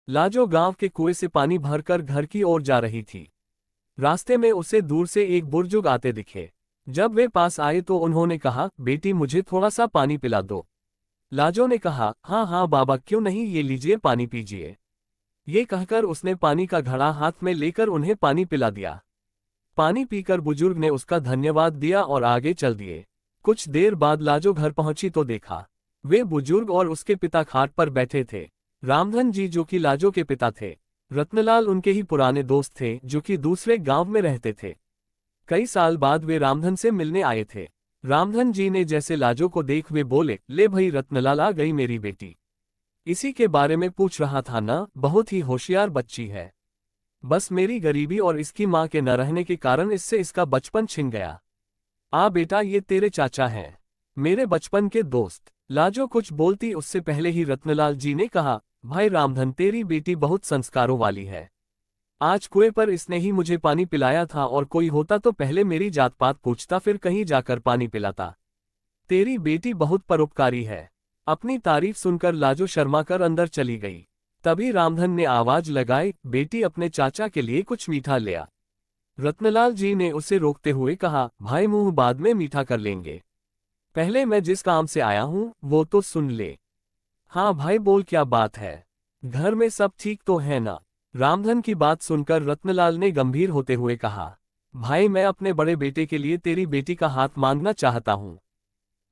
लाजो गांव के कुएं से पानी भरकर घर की ओर जा रही थी। रास्ते में उसे दूर से एक बुजुर्ग आते दिखे। जब वे पास आए तो उन्होंने कहा, बेटी मुझे थोड़ा सा पानी पिला दो। लाजो ने कहा, हाँ हाँ बाबा, क्यों नहीं, ये लीजिए पानी पीजिए। ये कहकर उसने पानी का घड़ा हाथ में लेकर उन्हें पानी पिला दिया। पानी पीकर बुजुर्ग ने उसका धन्यवाद दिया और आगे चल दिए। कुछ देर बाद लाजो घर पहुंची तो देखा, वे बुजुर्ग और उसके पिता खाट पर बैठे थे। रामधन जी जो कि लाजो के पिता थे, रत्नलाल उनके ही पुराने दोस्त थे जो कि दूसरे गांव में रहते थे। कई साल बाद वे रामधन से मिलने आए थे। रामधन जी ने जैसे लाजो को देख वे बोले, ले भई रत्नलाल, आ गई मेरी बेटी। इसी के बारे में पूछ रहा था ना, बहुत ही होशियार बच्ची है। बस मेरी गरीबी और इसकी माँ के न रहने के कारण इससे इसका बचपन छिन गया। आ बेटा, ये तेरे चाचा हैं, मेरे बचपन के दोस्त। लाजो कुछ बोलती उससे पहले ही रत्नलाल जी ने कहा, भाई रामधन, तेरी बेटी बहुत संस्कारों वाली है। आज कुएं पर इसने ही मुझे पानी पिलाया था, और कोई होता तो पहले मेरी जात पात पूछता, फिर कहीं जाकर पानी पिलाता। तेरी बेटी बहुत परोपकारी है। अपनी तारीफ सुनकर लाजो शर्माकर अंदर चली गई। तभी रामधन ने आवाज लगाई, बेटी अपने चाचा के लिए कुछ मीठा ले आ। रत्नलाल जी ने उसे रोकते हुए कहा, भाई मुंह बाद में मीठा कर लेंगे, पहले मैं जिस काम से आया हूं वो तो सुन ले। हाँ भाई बोल, क्या बात है, घर में सब ठीक तो है ना? रामधन की बात सुनकर रत्नलाल ने गंभीर होते हुए कहा, भाई मैं अपने बड़े बेटे के लिए तेरी बेटी का हाथ मांगना चाहता हूँ।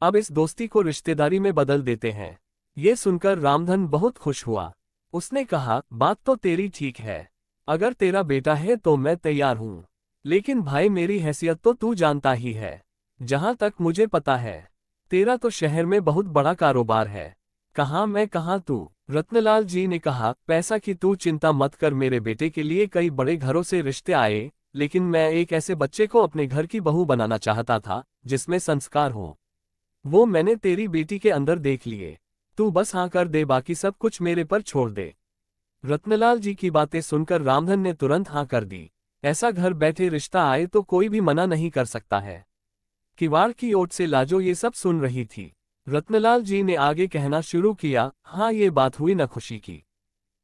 अब इस दोस्ती को रिश्तेदारी में बदल देते हैं। ये सुनकर रामधन बहुत खुश हुआ। उसने कहा, बात तो तेरी ठीक है, अगर तेरा बेटा है तो मैं तैयार हूँ। लेकिन भाई मेरी हैसियत तो तू जानता ही है। जहां तक मुझे पता है तेरा तो शहर में बहुत बड़ा कारोबार है, कहाँ मैं कहाँ तू। रत्नलाल जी ने कहा, पैसा की तू चिंता मत कर, मेरे बेटे के लिए कई बड़े घरों से रिश्ते आए, लेकिन मैं एक ऐसे बच्चे को अपने घर की बहू बनाना चाहता था जिसमें संस्कार हो। वो मैंने तेरी बेटी के अंदर देख लिए। तू बस हाँ कर दे, बाकी सब कुछ मेरे पर छोड़ दे। रत्नलाल जी की बातें सुनकर रामधन ने तुरंत हाँ कर दी। ऐसा घर बैठे रिश्ता आए तो कोई भी मना नहीं कर सकता है। किवाड़ की ओट से लाजो ये सब सुन रही थी। रत्नलाल जी ने आगे कहना शुरू किया, हाँ ये बात हुई न खुशी की।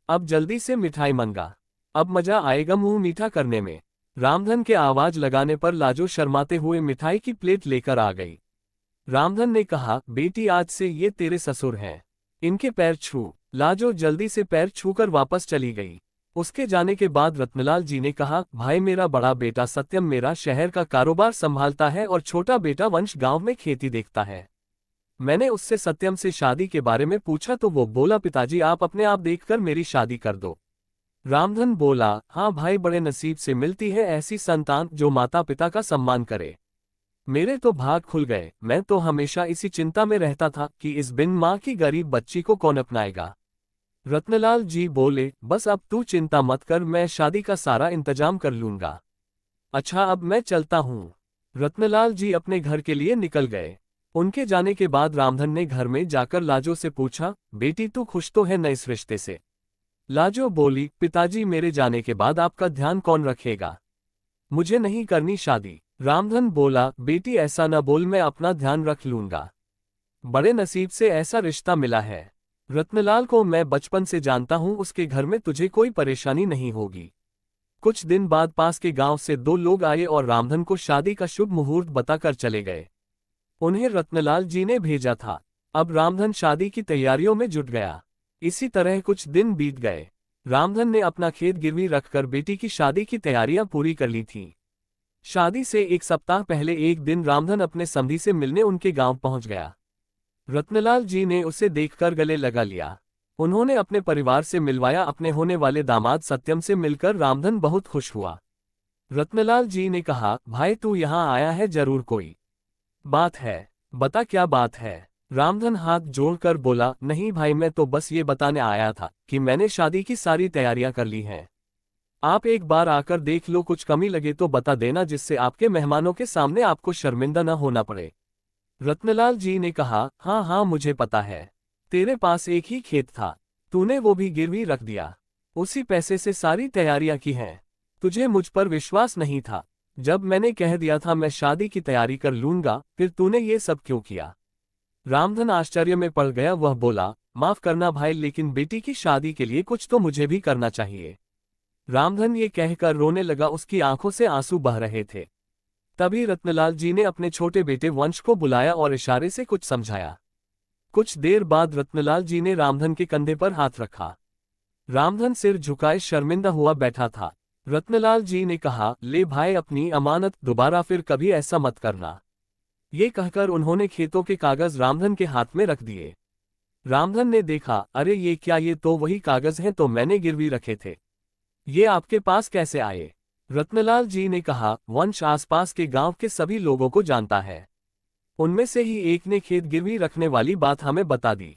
अब जल्दी से मिठाई मंगा, अब मजा आएगा मुंह मीठा करने में। रामधन के आवाज लगाने पर लाजो शर्माते हुए मिठाई की प्लेट लेकर आ गई। रामधन ने कहा, बेटी आज से ये तेरे ससुर हैं, इनके पैर छू। लाजो जल्दी से पैर छूकर वापस चली गई। उसके जाने के बाद रत्नलाल जी ने कहा, भाई मेरा बड़ा बेटा सत्यम मेरा शहर का कारोबार संभालता है और छोटा बेटा वंश गांव में खेती देखता है। मैंने उससे सत्यम से शादी के बारे में पूछा तो वो बोला, पिताजी आप अपने आप देखकर मेरी शादी कर दो। रामधन बोला, हाँ भाई, बड़े नसीब से मिलती है ऐसी संतान जो माता पिता का सम्मान करे। मेरे तो भाग खुल गए, मैं तो हमेशा इसी चिंता में रहता था कि इस बिन माँ की गरीब बच्ची को कौन अपनाएगा। रत्नलाल जी बोले, बस अब तू चिंता मत कर, मैं शादी का सारा इंतजाम कर लूंगा। अच्छा अब मैं चलता हूँ। रत्नलाल जी अपने घर के लिए निकल गए। उनके जाने के बाद रामधन ने घर में जाकर लाजो से पूछा, बेटी तू खुश तो है न इस रिश्ते से? लाजो बोली, पिताजी मेरे जाने के बाद आपका ध्यान कौन रखेगा, मुझे नहीं करनी शादी। रामधन बोला, बेटी ऐसा न बोल, मैं अपना ध्यान रख लूंगा, बड़े नसीब से ऐसा रिश्ता मिला है। रत्नलाल को मैं बचपन से जानता हूँ, उसके घर में तुझे कोई परेशानी नहीं होगी। कुछ दिन बाद पास के गांव से दो लोग आए और रामधन को शादी का शुभ मुहूर्त बताकर चले गए। उन्हें रत्नलाल जी ने भेजा था। अब रामधन शादी की तैयारियों में जुट गया। इसी तरह कुछ दिन बीत गए। रामधन ने अपना खेत गिरवी रखकर बेटी की शादी की तैयारियां पूरी कर ली थीं। शादी से एक सप्ताह पहले एक दिन रामधन अपने समधी से मिलने उनके गांव पहुंच गया। रत्नलाल जी ने उसे देखकर गले लगा लिया। उन्होंने अपने परिवार से मिलवाया। अपने होने वाले दामाद सत्यम से मिलकर रामधन बहुत खुश हुआ। रत्नलाल जी ने कहा, भाई तू यहाँ आया है, जरूर कोई बात है, बता क्या बात है। रामधन हाथ जोड़कर बोला, नहीं भाई, मैं तो बस ये बताने आया था कि मैंने शादी की सारी तैयारियां कर ली हैं। आप एक बार आकर देख लो, कुछ कमी लगे तो बता देना, जिससे आपके मेहमानों के सामने आपको शर्मिंदा न होना पड़े। रत्नलाल जी ने कहा, हाँ हाँ मुझे पता है, तेरे पास एक ही खेत था, तूने वो भी गिरवी रख दिया, उसी पैसे से सारी तैयारियां की हैं। तुझे मुझ पर विश्वास नहीं था। जब मैंने कह दिया था मैं शादी की तैयारी कर लूंगा, फिर तूने ये सब क्यों किया? रामधन आश्चर्य में पड़ गया। वह बोला, माफ करना भाई, लेकिन बेटी की शादी के लिए कुछ तो मुझे भी करना चाहिए। रामधन ये कहकर रोने लगा, उसकी आंखों से आंसू बह रहे थे। तभी रत्नलाल जी ने अपने छोटे बेटे वंश को बुलाया और इशारे से कुछ समझाया। कुछ देर बाद रत्नलाल जी ने रामधन के कंधे पर हाथ रखा। रामधन सिर झुकाए शर्मिंदा हुआ बैठा था। रत्नलाल जी ने कहा, ले भाई अपनी अमानत, दोबारा फिर कभी ऐसा मत करना। ये कहकर उन्होंने खेतों के कागज रामधन के हाथ में रख दिए। रामधन ने देखा, अरे ये क्या, ये तो वही कागज हैं तो मैंने गिरवी रखे थे, ये आपके पास कैसे आए? रत्नलाल जी ने कहा, वंश आसपास के गांव के सभी लोगों को जानता है, उनमें से ही एक ने खेत गिरवी रखने वाली बात हमें बता दी,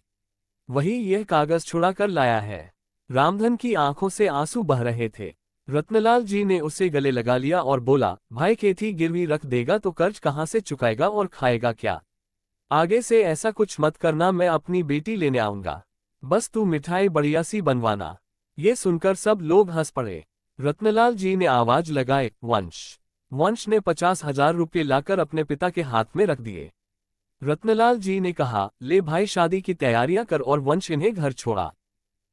वही यह कागज छुड़ा कर लाया है। रामधन की आंखों से आंसू बह रहे थे। रत्नलाल जी ने उसे गले लगा लिया और बोला, भाई खेती गिरवी रख देगा तो कर्ज कहाँ से चुकाएगा और खाएगा क्या? आगे से ऐसा कुछ मत करना, मैं अपनी बेटी लेने आऊंगा, बस तू मिठाई बढ़िया सी बनवाना। ये सुनकर सब लोग हंस पड़े। रत्नलाल जी ने आवाज लगाए, वंश। वंश ने 50,000 रुपये लाकर अपने पिता के हाथ में रख दिए। रत्नलाल जी ने कहा, ले भाई शादी की तैयारियां कर, और वंश इन्हें घर छोड़ा।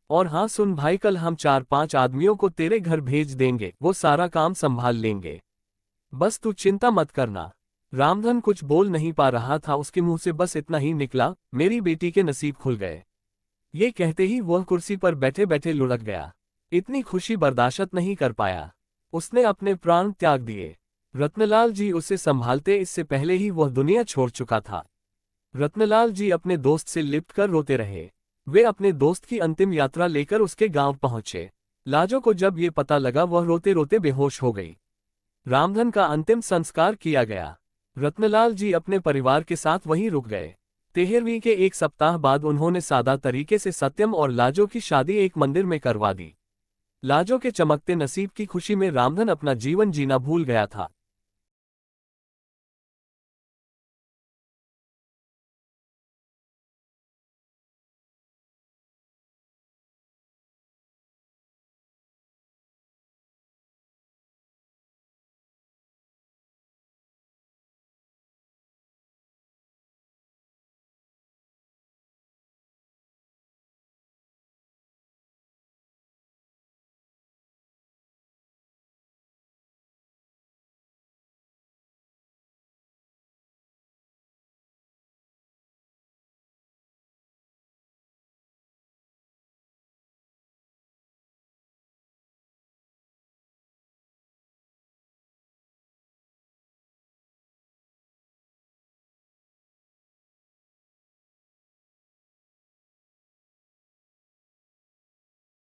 और हाँ सुन भाई, कल हम 4-5 आदमियों को तेरे घर भेज देंगे, वो सारा काम संभाल लेंगे, बस तू चिंता मत करना। रामधन कुछ बोल नहीं पा रहा था, उसके मुंह से बस इतना ही निकला, मेरी बेटी के नसीब खुल गए। ये कहते ही वह कुर्सी पर बैठे बैठे लुढ़क गया। इतनी खुशी बर्दाश्त नहीं कर पाया, उसने अपने प्राण त्याग दिए। रत्नलाल जी उसे संभालते, इससे पहले ही वह दुनिया छोड़ चुका था। रत्नलाल जी अपने दोस्त से लिपट कर रोते रहे। वे अपने दोस्त की अंतिम यात्रा लेकर उसके गांव पहुंचे। लाजो को जब ये पता लगा, वह रोते रोते बेहोश हो गई। रामधन का अंतिम संस्कार किया गया। रत्नलाल जी अपने परिवार के साथ वहीं रुक गए। 13वीं के एक सप्ताह बाद उन्होंने सादा तरीके से सत्यम और लाजो की शादी एक मंदिर में करवा दी। लाजो के चमकते नसीब की खुशी में रामधन अपना जीवन जीना भूल गया था।